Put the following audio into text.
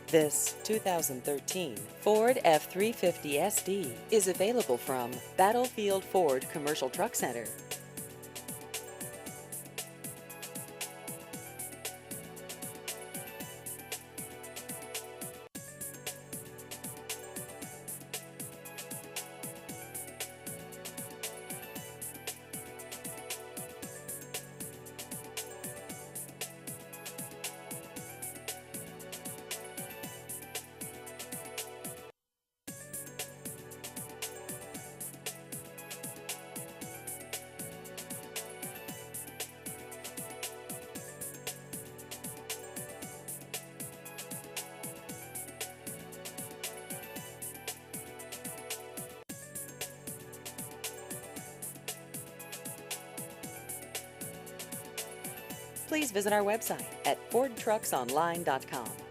This 2013 Ford F-350 SD is available from Battlefield Ford Commercial Truck Center. Please visit our website at fordtrucksonline.com.